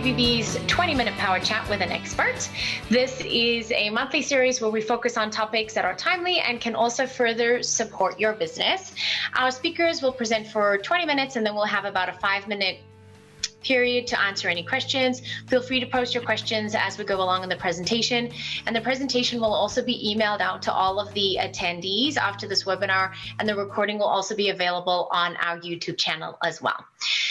BBB's 20-minute power chat with an expert. This is a monthly series where we focus on topics that are timely and can also further support your business. Our speakers will present for 20 minutes and then we'll have about a 5-minute period to answer any questions. Feel free to post your questions as we go along in the presentation. And the presentation will also be emailed out to all of the attendees after this webinar, and the recording will also be available on our YouTube channel as well.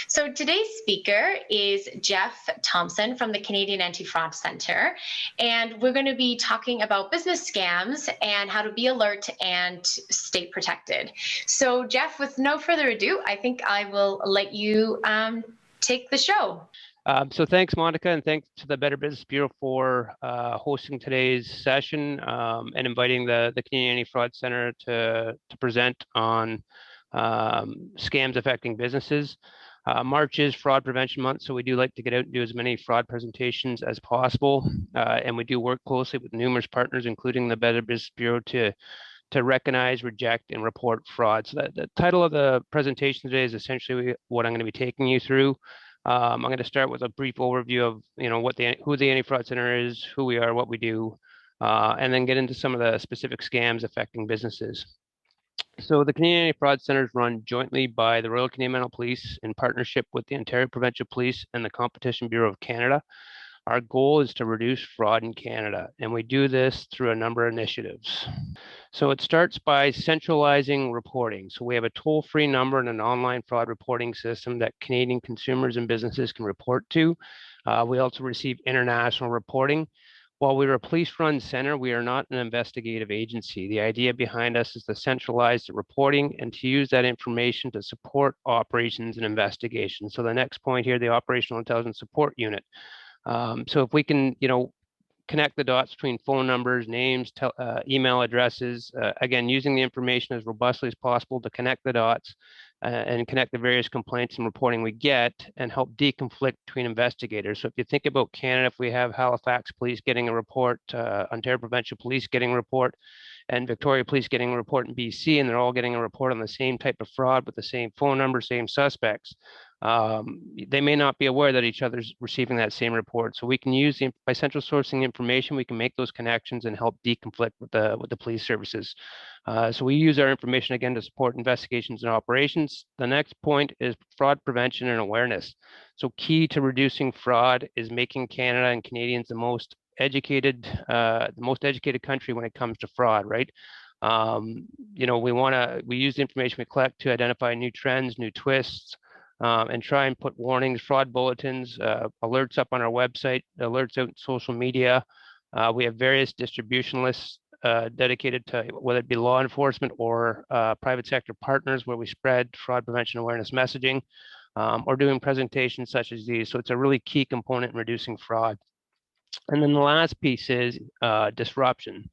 So today's speaker is Jeff Thompson from the Canadian Anti-Fraud Centre, and we're going to be talking about business scams and how to be alert and stay protected. So Jeff, with no further ado, I think I will let you take the show. So thanks, Monica, and thanks to the Better Business Bureau for hosting today's session and inviting the Canadian Anti-Fraud Centre to present on scams affecting businesses. March is Fraud Prevention Month, so we do like to get out and do as many fraud presentations as possible, and we do work closely with numerous partners, including the Better Business Bureau, to recognize, reject, and report fraud. So the title of the presentation today is essentially what I'm going to be taking you through. I'm going to start with a brief overview of who the Anti-Fraud Center is, who we are, what we do, and then get into some of the specific scams affecting businesses. So the Canadian Anti-Fraud Center is run jointly by the Royal Canadian Mounted Police in partnership with the Ontario Provincial Police and the Competition Bureau of Canada. Our goal is to reduce fraud in Canada, and we do this through a number of initiatives. So it starts by centralizing reporting. So we have a toll-free number and an online fraud reporting system that Canadian consumers and businesses can report to. We also receive international reporting. While we're a police-run center, we are not an investigative agency. The idea behind us is to centralize the reporting and to use that information to support operations and investigations. So the next point here, the Operational Intelligence Support Unit. So if we can, connect the dots between phone numbers, names, email addresses, again, using the information as robustly as possible to connect the dots and connect the various complaints and reporting we get and help deconflict between investigators. So if you think about Canada, if we have Halifax Police getting a report, Ontario Provincial Police getting a report, and Victoria Police getting a report in BC, and they're all getting a report on the same type of fraud with the same phone number, same suspects, they may not be aware that each other's receiving that same report. So we can use, by central sourcing information, we can make those connections and help deconflict with the police services. So we use our information, again, to support investigations and operations. The next point is fraud prevention and awareness. So key to reducing fraud is making Canada and Canadians the most educated country when it comes to fraud, right? We use the information we collect to identify new trends, new twists, and try and put warnings, fraud bulletins, alerts up on our website, alerts out in social media. We have various distribution lists dedicated to whether it be law enforcement or private sector partners where we spread fraud prevention awareness messaging, or doing presentations such as these. So it's a really key component in reducing fraud. And then the last piece is disruption.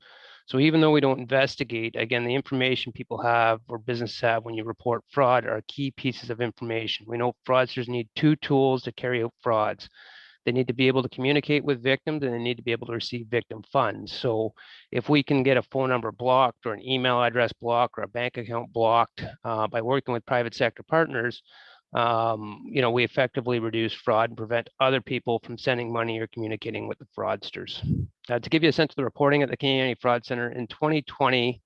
So even though we don't investigate, again, the information people have or businesses have when you report fraud are key pieces of information. We know fraudsters need 2 tools to carry out frauds. They need to be able to communicate with victims, and they need to be able to receive victim funds. So if we can get a phone number blocked or an email address blocked or a bank account blocked by working with private sector partners, we effectively reduce fraud and prevent other people from sending money or communicating with the fraudsters. To give you a sense of the reporting at the Canadian Anti-Fraud Center, in 2020,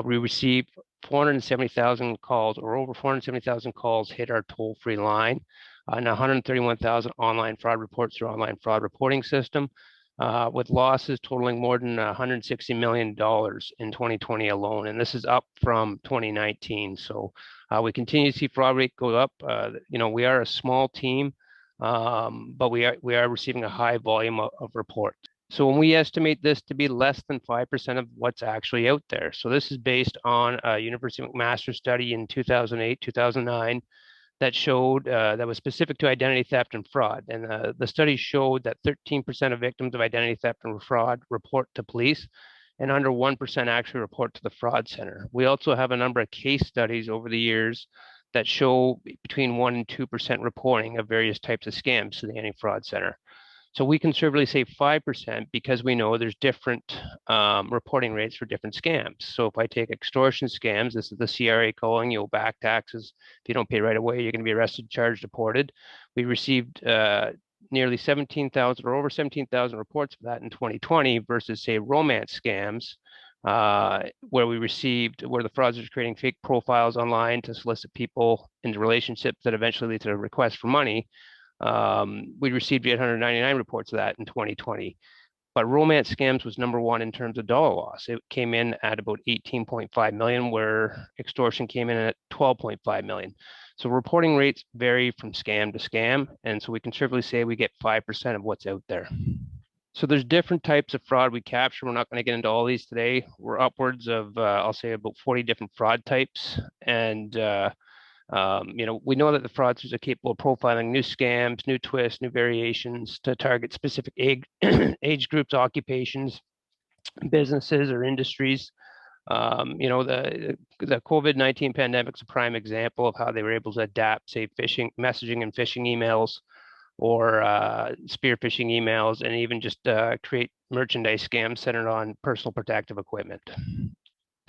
we received 470,000 calls, or over 470,000 calls hit our toll-free line, and 131,000 online fraud reports through our online fraud reporting system, with losses totaling more than $160 million in 2020 alone. And this is up from 2019. So we continue to see fraud rate go up. We are a small team, but we are receiving a high volume of reports. So when we estimate this to be less than 5% of what's actually out there. So this is based on a University of McMaster study in 2008, 2009, that showed that was specific to identity theft and fraud. And the study showed that 13% of victims of identity theft and fraud report to police, and under 1% actually report to the fraud center. We also have a number of case studies over the years that show between 1% and 2% reporting of various types of scams to the Anti-Fraud Center. So we conservatively say 5% because we know there's different reporting rates for different scams. So if I take extortion scams, this is the CRA calling you back taxes. If you don't pay right away, you're going to be arrested, charged, deported. We received nearly 17,000 or over 17,000 reports for that in 2020 versus, say, romance scams, where the fraudsters creating fake profiles online to solicit people into relationships that eventually lead to a request for money. We received 899 reports of that in 2020. But romance scams was number one in terms of dollar loss. It came in at about 18.5 million, where extortion came in at 12.5 million. So reporting rates vary from scam to scam, and so we conservatively say we get 5% of what's out there. So there's different types of fraud we capture. We're not going to get into all these today. We're upwards of, I'll say, about 40 different fraud types, and we know that the fraudsters are capable of profiling new scams, new twists, new variations to target specific age groups, occupations, businesses, or industries. The COVID-19 pandemic is a prime example of how they were able to adapt, say, phishing, messaging, and phishing emails, or spear phishing emails, and even just create merchandise scams centered on personal protective equipment.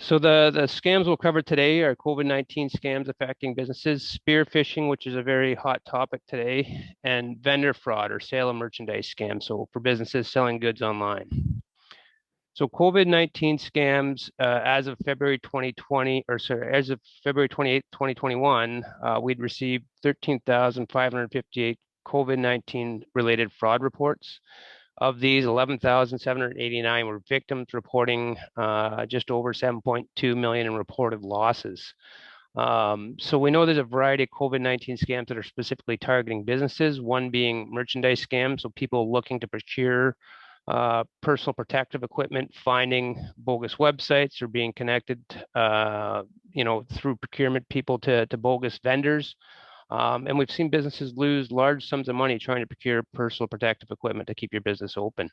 So the scams we'll cover today are COVID-19 scams affecting businesses, spear phishing, which is a very hot topic today, and vendor fraud or sale of merchandise scams. So for businesses selling goods online. So COVID-19 scams, as of February 2020, as of February 28, 2021, we'd received 13,558 COVID-19 related fraud reports. Of these, 11,789 were victims, reporting just over 7.2 million in reported losses. So we know there's a variety of COVID-19 scams that are specifically targeting businesses, one being merchandise scams, so people looking to procure personal protective equipment, finding bogus websites, or being connected, through procurement people to bogus vendors. And we've seen businesses lose large sums of money trying to procure personal protective equipment to keep your business open.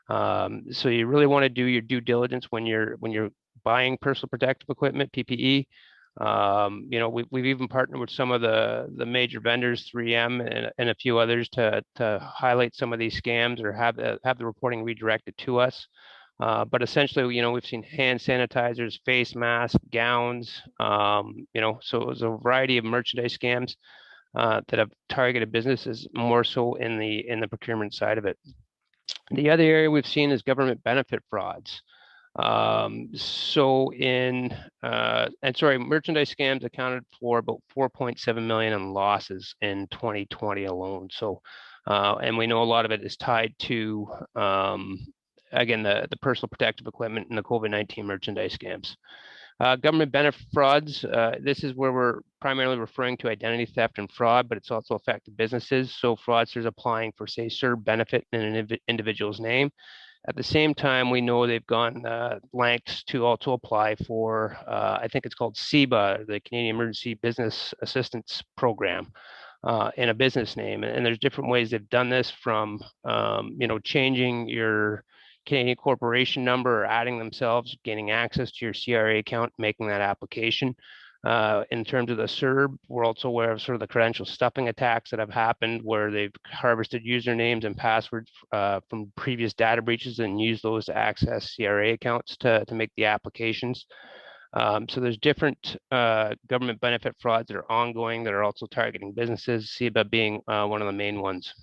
So you really want to do your due diligence when you're buying personal protective equipment, PPE. We've even partnered with some of the major vendors, 3M and a few others, to highlight some of these scams or have the reporting redirected to us. But essentially, we've seen hand sanitizers, face masks, gowns, so it was a variety of merchandise scams that have targeted businesses more so in the procurement side of it. The other area we've seen is government benefit frauds. Merchandise scams accounted for about 4.7 million in losses in 2020 alone. So, and we know a lot of it is tied to, again, the personal protective equipment and the COVID-19 merchandise scams. Government benefit frauds, this is where we're primarily referring to identity theft and fraud, but it's also affected businesses. So fraudsters applying for, say, CERB benefit in an individual's name. At the same time, we know they've gone lengths to also apply for, I think it's called CEBA, the Canadian Emergency Business Assistance Program, in a business name. And there's different ways they've done this, from, changing your Canadian corporation number or adding themselves, gaining access to your CRA account, making that application. In terms of the CERB, we're also aware of sort of the credential stuffing attacks that have happened, where they've harvested usernames and passwords from previous data breaches and used those to access CRA accounts to make the applications. So there's different government benefit frauds that are ongoing that are also targeting businesses, CEBA being one of the main ones.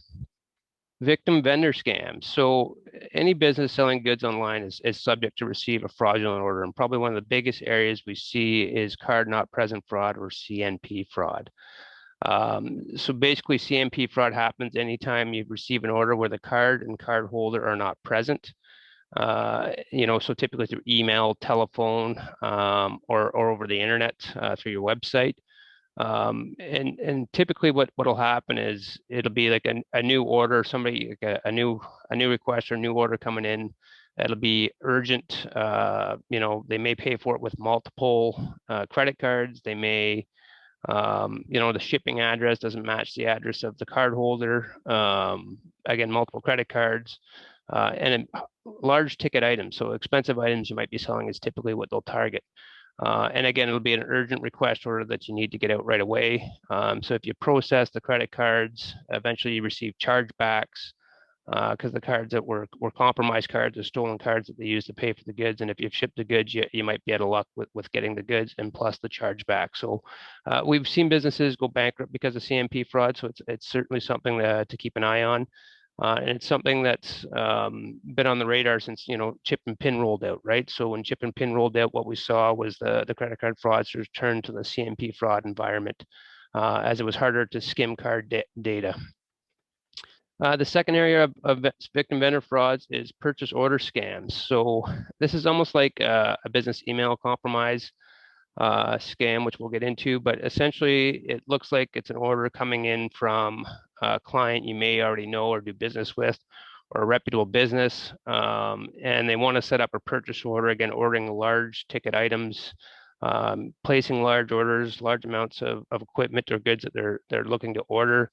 Victim vendor scams. So any business selling goods online is subject to receive a fraudulent order. And probably one of the biggest areas we see is card not present fraud, or CNP fraud. So basically, CNP fraud happens anytime you receive an order where the card and card holder are not present. So typically through email, telephone, or over the internet, through your website. And typically what'll happen is it'll be like a new order, somebody, like a new request or new order coming in. It'll be urgent. They may pay for it with multiple credit cards. They may, the shipping address doesn't match the address of the card holder. Again, multiple credit cards, and large ticket items. So expensive items you might be selling is typically what they'll target. And again, it'll be an urgent request order that you need to get out right away. So if you process the credit cards, eventually you receive chargebacks. because the cards that were compromised cards or stolen cards that they used to pay for the goods. And if you've shipped the goods, you might be out of luck with getting the goods and plus the chargeback. So we've seen businesses go bankrupt because of CMP fraud. So it's certainly something to keep an eye on. And it's something that's been on the radar since, chip and pin rolled out, right? So when chip and pin rolled out, what we saw was the credit card fraudsters turned to the CMP fraud environment as it was harder to skim card data. The second area of victim vendor frauds is purchase order scams. So this is almost like a business email compromise scam, which we'll get into, but essentially it looks like it's an order coming in from a client you may already know or do business with, or a reputable business, and they want to set up a purchase order, again, ordering large ticket items, placing large orders, large amounts of equipment or goods that they're looking to order.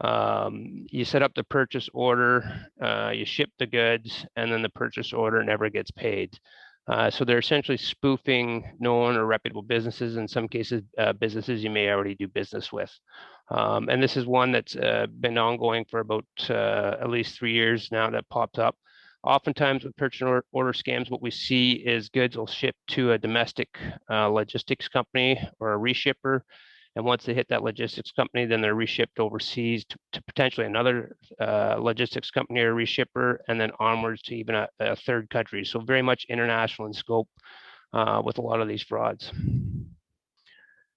You set up the purchase order, you ship the goods, and then the purchase order never gets paid. So they're essentially spoofing known or reputable businesses, in some cases, businesses you may already do business with. And this is one that's been ongoing for about at least 3 years now that popped up. Oftentimes with purchase order scams, what we see is goods will ship to a domestic logistics company or a reshipper. And once they hit that logistics company, then they're reshipped overseas to potentially another logistics company or reshipper, and then onwards to even a third country. So very much international in scope with a lot of these frauds.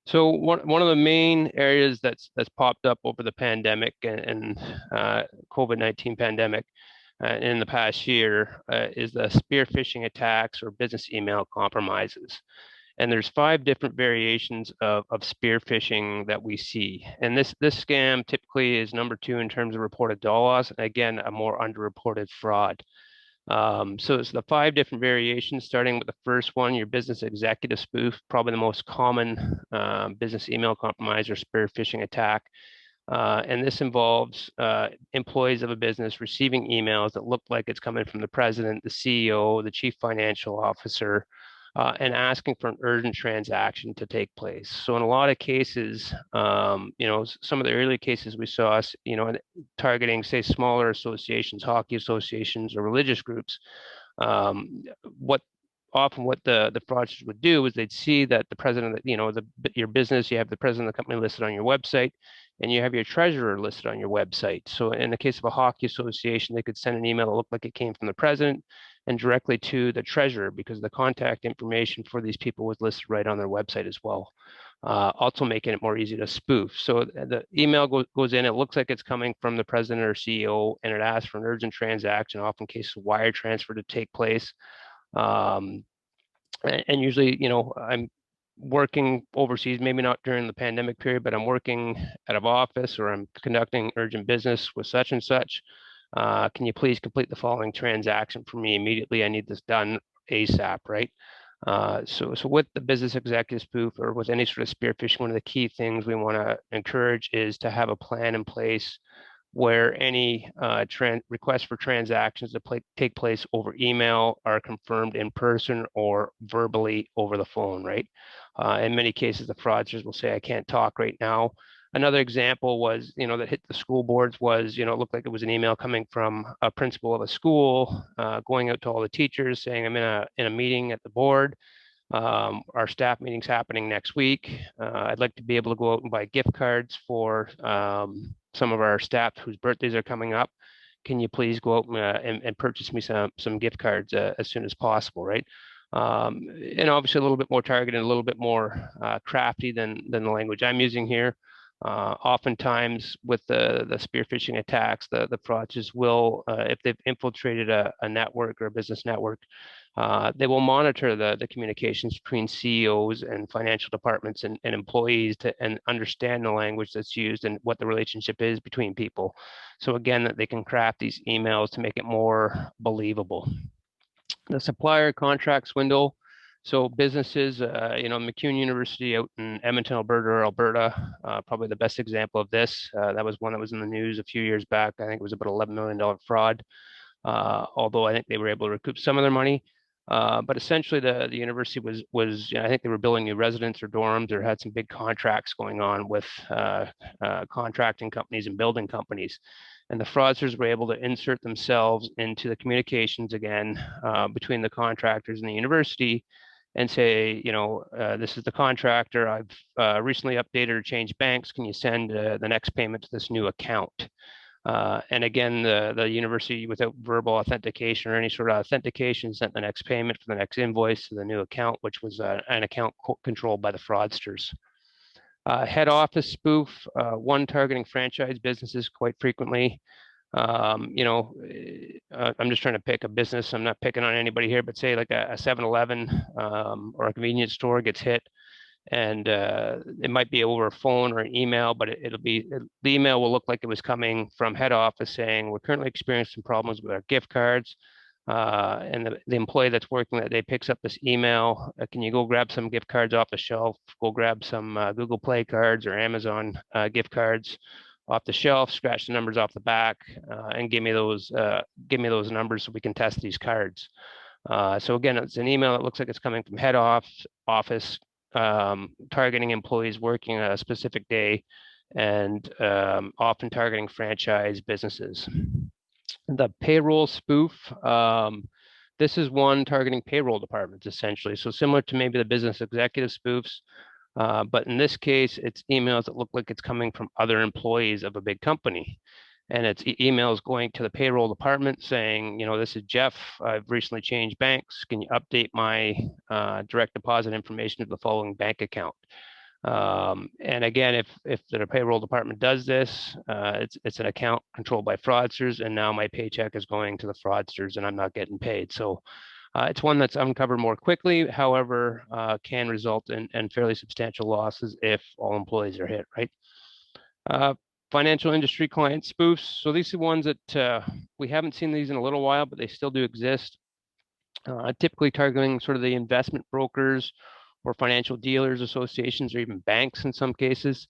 So one of the main areas that's popped up over the pandemic and COVID-19 pandemic in the past year is the spear phishing attacks or business email compromises. And there's 5 different variations of spear phishing that we see. And this scam typically is number 2 in terms of reported dollar loss, and again, a more underreported fraud. So it's the 5 different variations, starting with the first one, your business executive spoof, probably the most common business email compromise or spear phishing attack. And this involves employees of a business receiving emails that look like it's coming from the president, the CEO, the chief financial officer, and asking for an urgent transaction to take place. So in a lot of cases, some of the early cases we saw, targeting, say, smaller associations, hockey associations, or religious groups, what the fraudsters would do is they'd see that the president, your business, you have the president of the company listed on your website, and you have your treasurer listed on your website. So in the case of a hockey association, they could send an email that looked like it came from the president and directly to the treasurer, because the contact information for these people was listed right on their website as well. Also making it more easy to spoof. So the email goes in, it looks like it's coming from the president or CEO, and it asks for an urgent transaction, often cases of wire transfer to take place. And usually, I'm working overseas, maybe not during the pandemic period, but I'm working out of office, or I'm conducting urgent business with such and such. Can you please complete the following transaction for me immediately? I need this done ASAP, right? So with the business executive spoof, or with any sort of spear phishing, one of the key things we want to encourage is to have a plan in place where any requests for transactions that take place over email are confirmed in person or verbally over the phone, right? In many cases, the fraudsters will say, I can't talk right now. Another example was, that hit the school boards was, it looked like it was an email coming from a principal of a school, going out to all the teachers saying, I'm in a meeting at the board. Our staff meeting's happening next week. I'd like to be able to go out and buy gift cards for some of our staff whose birthdays are coming up. Can you please go out and purchase me some gift cards as soon as possible, right? And obviously a little bit more targeted, a little bit more crafty than the language I'm using here. Oftentimes with the spear phishing attacks, the fraudsters will, if they've infiltrated a network or a business network, they will monitor the communications between CEOs and financial departments and employees and understand the language that's used and what the relationship is between people. So again, that they can craft these emails to make it more believable. The supplier contract swindle. So businesses, McCune University out in Edmonton, Alberta, probably the best example of this. That was one that was in the news a few years back. I think it was about $11 million fraud, although I think they were able to recoup some of their money. But essentially, the university was I think they were building new residence or dorms, or had some big contracts going on with contracting companies and building companies. And the fraudsters were able to insert themselves into the communications again between the contractors and the university, and say, this is the contractor. I've recently updated or changed banks. Can you send the next payment to this new account? And again, the university, without verbal authentication or any sort of authentication, sent the next payment for the next invoice to the new account, which was an account controlled by the fraudsters. Head office spoof, one targeting franchise businesses quite frequently. I'm just trying to pick a business. I'm not picking on anybody here, but say like a 7-Eleven or a convenience store gets hit, and it might be over a phone or an email, but the email will look like it was coming from head office saying, we're currently experiencing problems with our gift cards. And the employee that's working that day picks up this email. Can you go grab some gift cards off the shelf? Go grab some Google Play cards or Amazon gift cards off the shelf, scratch the numbers off the back, and give me those numbers so we can test these cards. So again, it's an email that looks like it's coming from head office, targeting employees working a specific day, and often targeting franchise businesses. The payroll spoof, this is one targeting payroll departments essentially. So similar to maybe the business executive spoofs, but in this case, it's emails that look like it's coming from other employees of a big company. And it's emails going to the payroll department saying, this is Jeff. I've recently changed banks. Can you update my direct deposit information to the following bank account? And again, if the payroll department does this, it's an account controlled by fraudsters, and now my paycheck is going to the fraudsters, and I'm not getting paid. So it's one that's uncovered more quickly, however, can result in fairly substantial losses if all employees are hit, right? Financial industry client spoofs. So these are ones that we haven't seen these in a little while, but they still do exist. Typically targeting sort of the investment brokers or financial dealers associations, or even banks in some cases.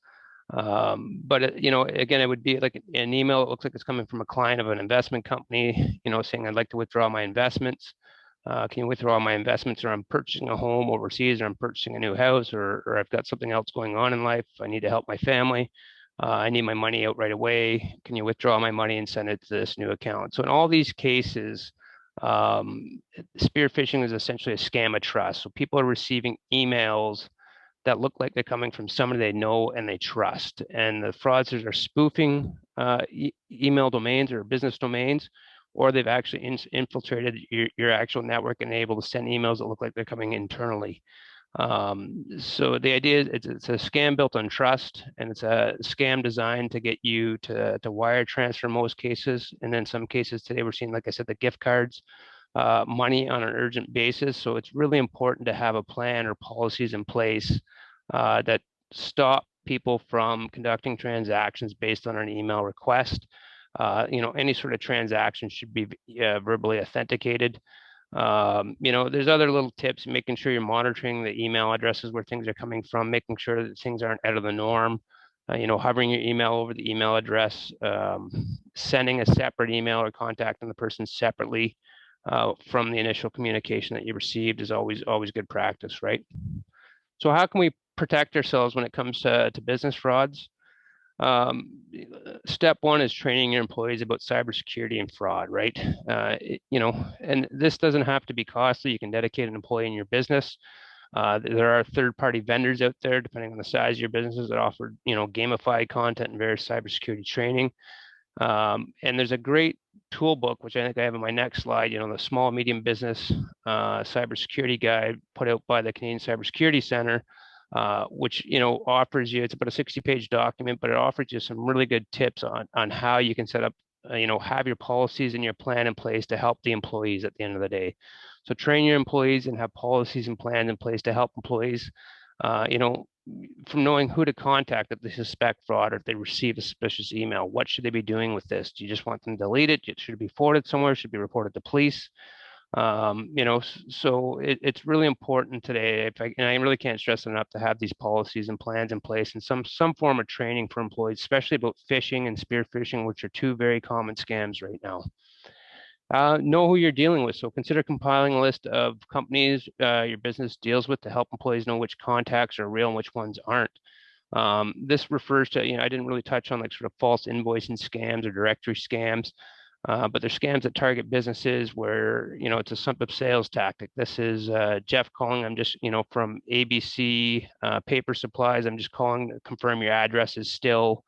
But again, it would be like an email. It looks like it's coming from a client of an investment company, saying, I'd like to withdraw my investments. Can you withdraw my investments, or I'm purchasing a home overseas, or I'm purchasing a new house, or I've got something else going on in life. I need to help my family. I need my money out right away. Can you withdraw my money and send it to this new account? So in all these cases, spear phishing is essentially a scam of trust. So people are receiving emails that look like they're coming from somebody they know and they trust. And the fraudsters are spoofing email domains or business domains, or they've actually infiltrated your actual network and able to send emails that look like they're coming internally. So the idea is it's a scam built on trust, and it's a scam designed to get you to wire transfer in most cases. And in some cases today, we're seeing, like I said, the gift cards, money on an urgent basis. So it's really important to have a plan or policies in place that stop people from conducting transactions based on an email request. Any sort of transaction should be verbally authenticated. There's other little tips, making sure you're monitoring the email addresses where things are coming from, making sure that things aren't out of the norm, hovering your email over the email address, sending a separate email or contacting the person separately from the initial communication that you received is always good practice, right? So how can we protect ourselves when it comes to business frauds? Step one is training your employees about cybersecurity and fraud, right? And this doesn't have to be costly. You can dedicate an employee in your business. There are third-party vendors out there, depending on the size of your business, that offer, gamified content and various cybersecurity training. And there's a great tool book, which I think I have in my next slide, the small medium business cybersecurity guide put out by the Canadian Cybersecurity Center, which offers you, it's about a 60-page document, but it offers you some really good tips on how you can set up, have your policies and your plan in place to help the employees at the end of the day. So train your employees and have policies and plans in place to help employees, from knowing who to contact if they suspect fraud or if they receive a suspicious email. What should they be doing with this? Do you just want them to delete it? Should it be forwarded somewhere? Should it be reported to police? So it's really important today. And I really can't stress enough to have these policies and plans in place, and some form of training for employees, especially about phishing and spear phishing, which are two very common scams right now. Know who you're dealing with. So consider compiling a list of companies your business deals with to help employees know which contacts are real and which ones aren't. This refers to, I didn't really touch on like sort of false invoicing scams or directory scams, but they're scams that target businesses where, it's a assumptive sales tactic. This is Jeff calling. I'm just, from ABC Paper Supplies. I'm just calling to confirm your address is still,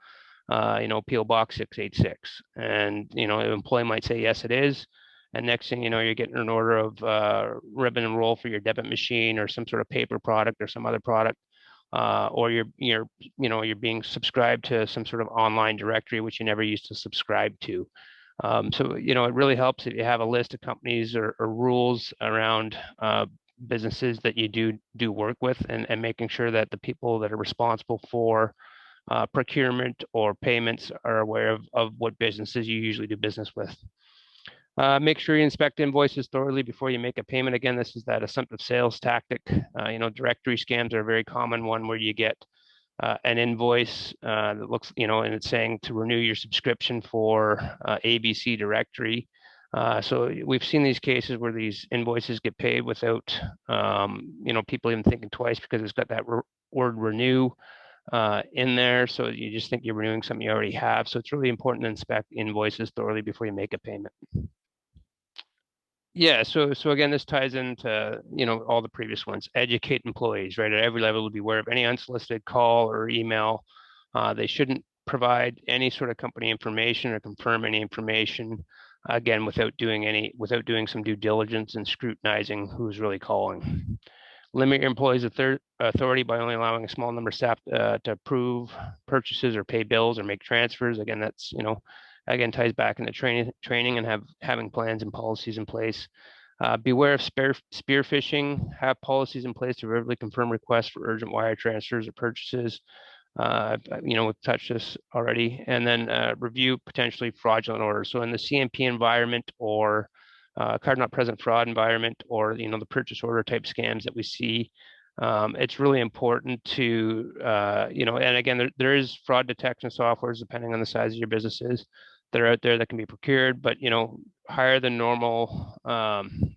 PO Box 686. And, an employee might say, yes, it is. And next thing you know, you're getting an order of ribbon and roll for your debit machine or some sort of paper product or some other product. Or you're being subscribed to some sort of online directory which you never used to subscribe to. So it really helps if you have a list of companies or rules around businesses that you do work with, and making sure that the people that are responsible for procurement or payments are aware of what businesses you usually do business with. Make sure you inspect invoices thoroughly before you make a payment. Again, this is that assumptive sales tactic. Directory scams are a very common one where you get an invoice that looks, and it's saying to renew your subscription for ABC directory. So we've seen these cases where these invoices get paid without, people even thinking twice because it's got that word renew in there. So you just think you're renewing something you already have. So it's really important to inspect invoices thoroughly before you make a payment. Yeah, so again, this ties into, all the previous ones. Educate employees, right? At every level, to be aware of any unsolicited call or email. They shouldn't provide any sort of company information or confirm any information, again, without doing some due diligence and scrutinizing who's really calling. Limit your employees' authority by only allowing a small number of staff to approve purchases or pay bills or make transfers. Again, that's, again, ties back into training and having plans and policies in place. Beware of spear phishing. Have policies in place to verbally confirm requests for urgent wire transfers or purchases. We've touched this already. And then review potentially fraudulent orders. So in the CMP environment or card not present fraud environment, or the purchase order type scams that we see, it's really important to and again, there is fraud detection softwares depending on the size of your businesses that are out there that can be procured, but higher than normal. I'm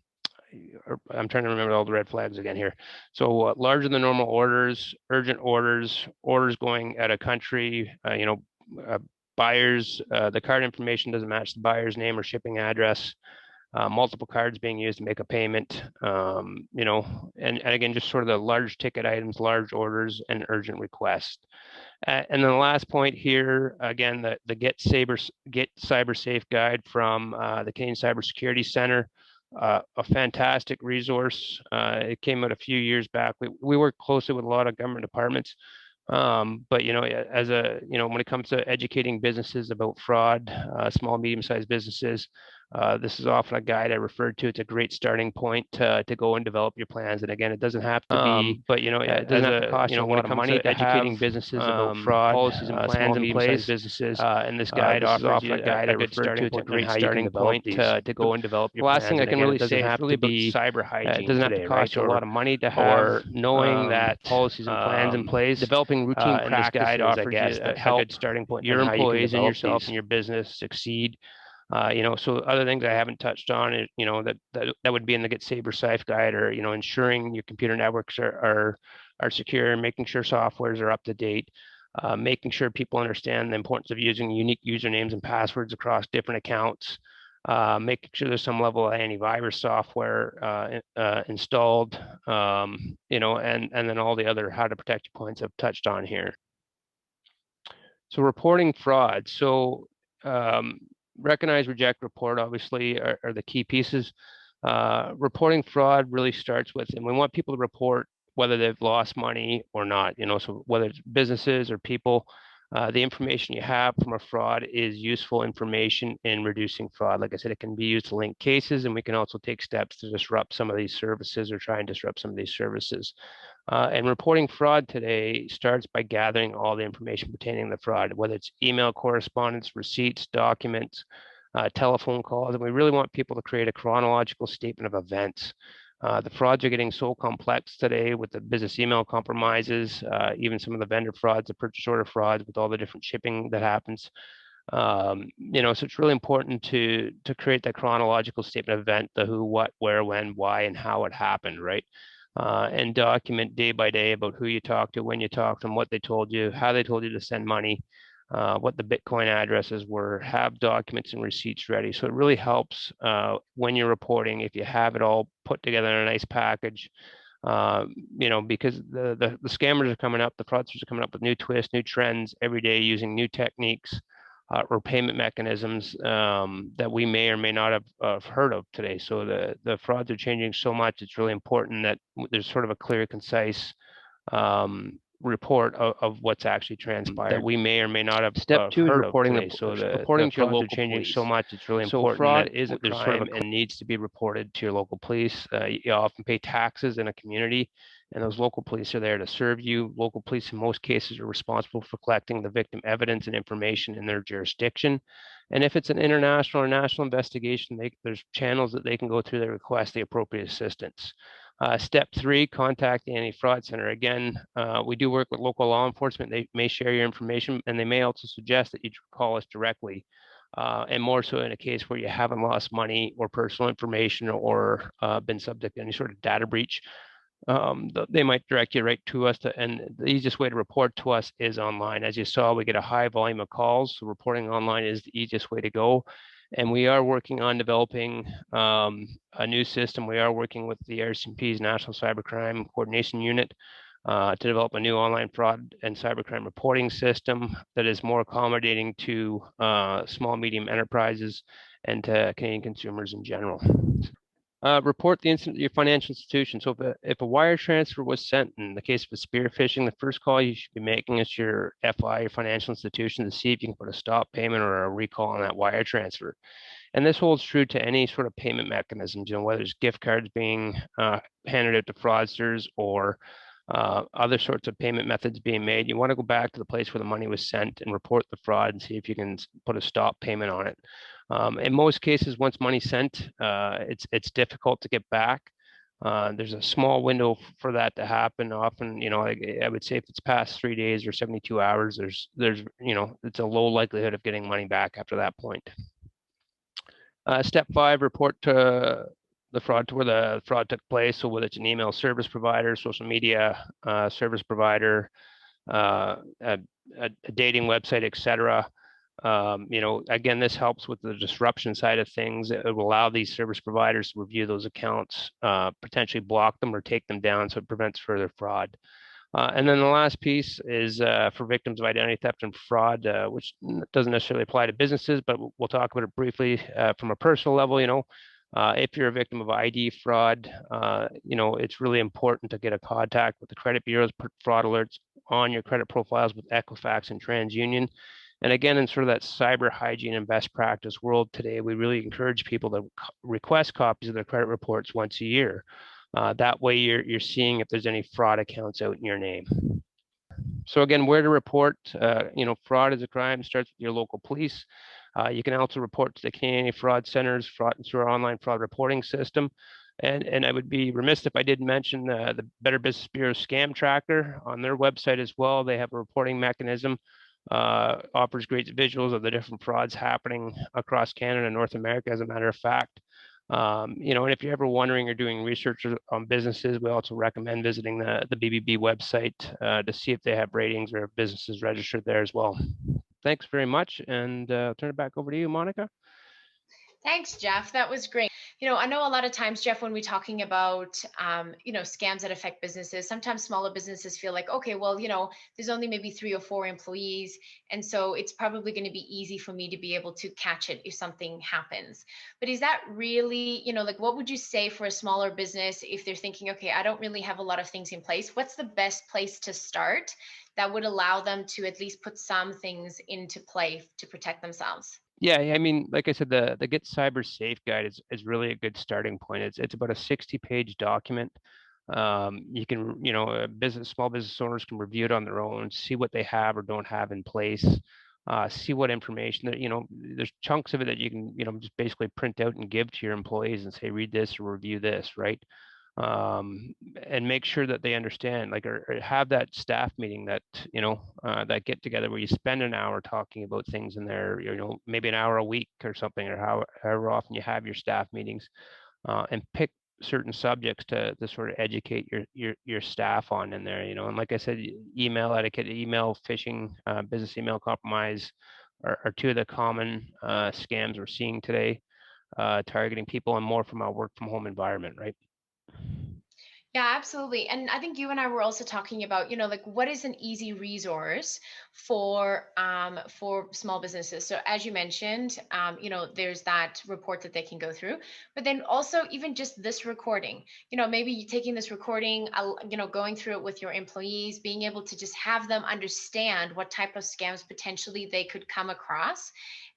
trying to remember all the red flags again here. So larger than normal orders, urgent orders, orders going out of country, buyers, the card information doesn't match the buyer's name or shipping address. Multiple cards being used to make a payment, and again, just sort of the large ticket items, large orders, and urgent requests. And then the last point here, again, the Get Cyber Safe guide from the Canadian Cybersecurity Center, a fantastic resource. It came out a few years back. We work closely with a lot of government departments. But as when it comes to educating businesses about fraud, small, medium-sized businesses, this is often a guide I referred to. It's a great starting point to go and develop your plans. And again, it doesn't have to be, but it doesn't have to cost you a lot of money to educating businesses about fraud, policies and plans in place. Businesses, and this guide offers you a guide I referred to. It's a great starting point to go and develop your plans. The last thing I can really say is really about cyber hygiene. It doesn't have to cost you a lot of money to have, or knowing that policies and plans in place, developing routine practices, guide offers, I guess, that help a good starting point your employees and yourself and your business succeed. So other things I haven't touched on is, that would be in the Get Cyber Safe guide, or, ensuring your computer networks are secure, making sure softwares are up to date, making sure people understand the importance of using unique usernames and passwords across different accounts, making sure there's some level of antivirus software installed, and then all the other how to protect your points I've touched on here. So reporting fraud. So recognize, reject, report, obviously, are the key pieces. Reporting fraud really starts with, and we want people to report whether they've lost money or not, so whether it's businesses or people, the information you have from a fraud is useful information in reducing fraud. Like I said, it can be used to link cases, and we can also take steps to disrupt some of these services or try and disrupt some of these services. And reporting fraud today starts by gathering all the information pertaining to the fraud, whether it's email correspondence, receipts, documents, telephone calls. And we really want people to create a chronological statement of events. The frauds are getting so complex today with the business email compromises, even some of the vendor frauds, the purchase order frauds with all the different shipping that happens. So it's really important to create that chronological statement of event, the who, what, where, when, why, and how it happened, right? And document day by day about who you talked to, when you talked to them, what they told you, how they told you to send money, what the Bitcoin addresses were, have documents and receipts ready. So it really helps when you're reporting, if you have it all put together in a nice package, because the scammers are coming up, the fraudsters are coming up with new twists, new trends every day using new techniques or payment mechanisms that we may or may not have heard of today. So the frauds are changing so much. It's really important that there's sort of a clear, concise report of what's actually transpired that we may or may not have Step two is heard of reporting today. So reporting the to your frauds are local changing police. so much. It's really So important fraud that is a there's sort of crime and needs to be reported to your local police. You often pay taxes in a community, and those local police are there to serve you. Local police, in most cases, are responsible for collecting the victim evidence and information in their jurisdiction. And if it's an international or national investigation, there's channels that they can go through that request the appropriate assistance. Step three, contact the Anti-Fraud Center. Again, we do work with local law enforcement. They may share your information, and they may also suggest that you call us directly. And more so in a case where you haven't lost money or personal information or been subject to any sort of data breach. They might direct you right to us and the easiest way to report to us is online. As you saw, we get a high volume of calls, so reporting online is the easiest way to go. And we are working on developing a new system. We are working with the RCMP's National Cybercrime Coordination Unit to develop a new online fraud and cybercrime reporting system that is more accommodating to small, medium enterprises and to Canadian consumers in general. Report the incident to your financial institution. So if a wire transfer was sent, in the case of a spear phishing, the first call you should be making is your FI, your financial institution, to see if you can put a stop payment or a recall on that wire transfer. And this holds true to any sort of payment mechanisms, whether it's gift cards being handed out to fraudsters or other sorts of payment methods being made. You want to go back to the place where the money was sent and report the fraud and see if you can put a stop payment on it. In most cases, once money's sent, it's difficult to get back. There's a small window for that to happen. Often, I would say if it's past 3 days or 72 hours, there's it's a low likelihood of getting money back after that point. Step 5, report to the fraud to where the fraud took place. So whether it's an email service provider, social media service provider, a dating website, etc. Again, this helps with the disruption side of things. It will allow these service providers to review those accounts, potentially block them or take them down, so it prevents further fraud. And then the last piece is for victims of identity theft and fraud, which doesn't necessarily apply to businesses, but we'll talk about it briefly from a personal level. If you're a victim of ID fraud, it's really important to get a contact with the credit bureaus, put fraud alerts on your credit profiles with Equifax and TransUnion. And again, in sort of that cyber hygiene and best practice world today, we really encourage people to request copies of their credit reports once a year. That way you're seeing if there's any fraud accounts out in your name. So again, where to report, fraud is a crime, starts with your local police. You can also report to the Canadian Fraud Center's fraud through our online fraud reporting system. And I would be remiss if I didn't mention the Better Business Bureau Scam Tracker on their website as well. They have a reporting mechanism, offers great visuals of the different frauds happening across Canada and North America, as a matter of fact. And if you're ever wondering or doing research on businesses, we also recommend visiting the BBB website to see if they have ratings or if businesses registered there as well. Thanks very much, and I'll turn it back over to you, Monica. Thanks, Jeff. That was great. I know a lot of times, Jeff, when we're talking about, scams that affect businesses, sometimes smaller businesses feel like, okay, well, there's only maybe 3 or 4 employees. And so it's probably going to be easy for me to be able to catch it if something happens. But is that really, what would you say for a smaller business if they're thinking, okay, I don't really have a lot of things in place? What's the best place to start that would allow them to at least put some things into play to protect themselves? Yeah, I mean, like I said, the Get Cyber Safe guide is really a good starting point. It's about a 60-page document. You can, small business owners can review it on their own, see what they have or don't have in place, see what information that, there's chunks of it that you can, just basically print out and give to your employees and say, read this or review this, right? and make sure that they understand, like, or have that staff meeting that, that get together where you spend an hour talking about things in there, maybe an hour a week or something, or however often you have your staff meetings, and pick certain subjects to sort of educate your staff on in there, and like I said, email etiquette, email phishing, business email compromise are two of the common scams we're seeing today, targeting people, and more from a work from home environment, right? Yeah, absolutely. And I think you and I were also talking about, like what is an easy resource for small businesses. So as you mentioned, there's that report that they can go through, but then also even just this recording, maybe you taking this recording, going through it with your employees, being able to just have them understand what type of scams potentially they could come across.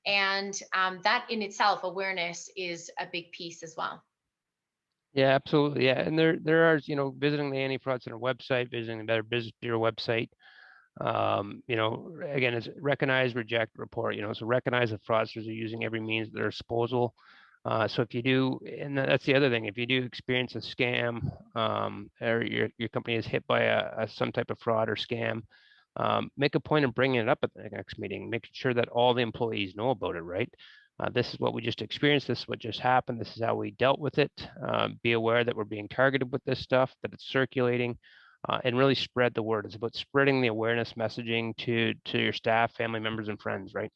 And that in itself, awareness is a big piece as well. Yeah, absolutely. Yeah, and there are, visiting the anti-fraud center website, visiting the Better Business Bureau website. Again, it's recognize, reject, report. So recognize that fraudsters are using every means at their disposal. So if you do, and that's the other thing, if you do experience a scam, or your company is hit by some type of fraud or scam, make a point of bringing it up at the next meeting, making sure that all the employees know about it, right? This is what we just experienced. This is what just happened. This is how we dealt with it. Be aware that we're being targeted with this stuff, that it's circulating, and really spread the word. It's about spreading the awareness messaging to your staff, family members, and friends, right?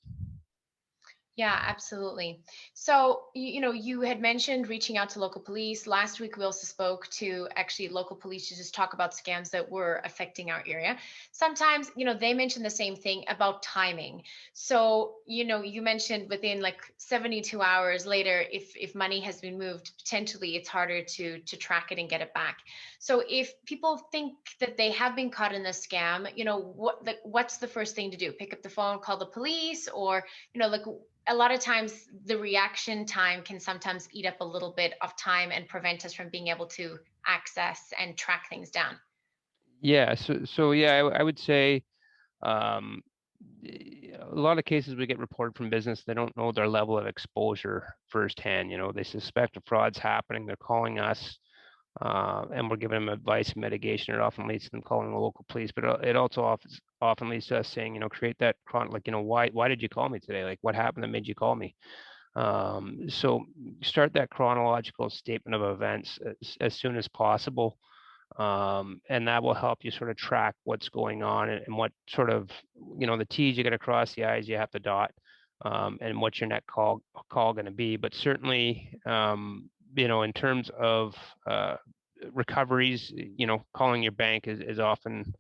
Yeah, absolutely. So, you had mentioned reaching out to local police. Last week, we also spoke to actually local police to just talk about scams that were affecting our area. Sometimes, they mentioned the same thing about timing. So, you mentioned within like 72 hours later, if money has been moved, potentially it's harder to track it and get it back. So, if people think that they have been caught in this scam, what's the first thing to do? Pick up the phone, call the police, or like a lot of times the reaction time can sometimes eat up a little bit of time and prevent us from being able to access and track things down. Yeah. So yeah, I would say, um, a lot of cases we get reported from business, they don't know their level of exposure firsthand. They suspect a fraud's happening. They're calling us, and we're giving them advice and mitigation. It often leads to them calling the local police, but it also often leads to us saying, create that like, why did you call me today? Like, what happened that made you call me? So start that chronological statement of events as soon as possible, and that will help you sort of track what's going on, and what sort of, the T's you got to cross, the I's you have to dot, and what's your next call going to be. But certainly, in terms of recoveries, calling your bank is often,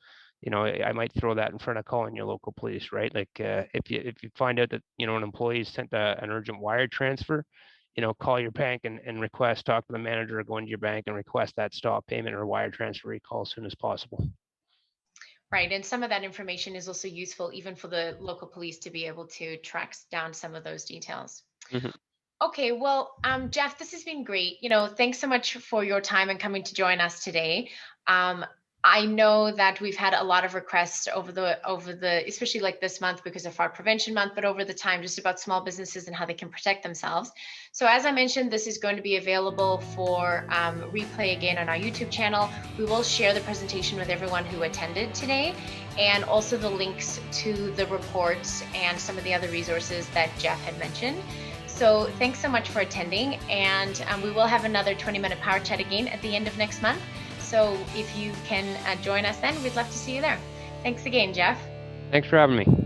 I might throw that in front of calling your local police, right? Like, if you find out that, an employee sent an urgent wire transfer, call your bank and request, talk to the manager, or go into your bank and request that stop payment or wire transfer recall as soon as possible. Right. And some of that information is also useful even for the local police to be able to track down some of those details. Mhm. Okay, well, Jeff, this has been great. Thanks so much for your time and coming to join us today. I know that we've had a lot of requests over the, especially like this month because of Fraud Prevention Month, but over the time, just about small businesses and how they can protect themselves. So as I mentioned, this is going to be available for replay again on our YouTube channel. We will share the presentation with everyone who attended today, and also the links to the reports and some of the other resources that Jeff had mentioned. So thanks so much for attending, and we will have another 20-minute power chat again at the end of next month. So if you can join us then, we'd love to see you there. Thanks again, Jeff. Thanks for having me.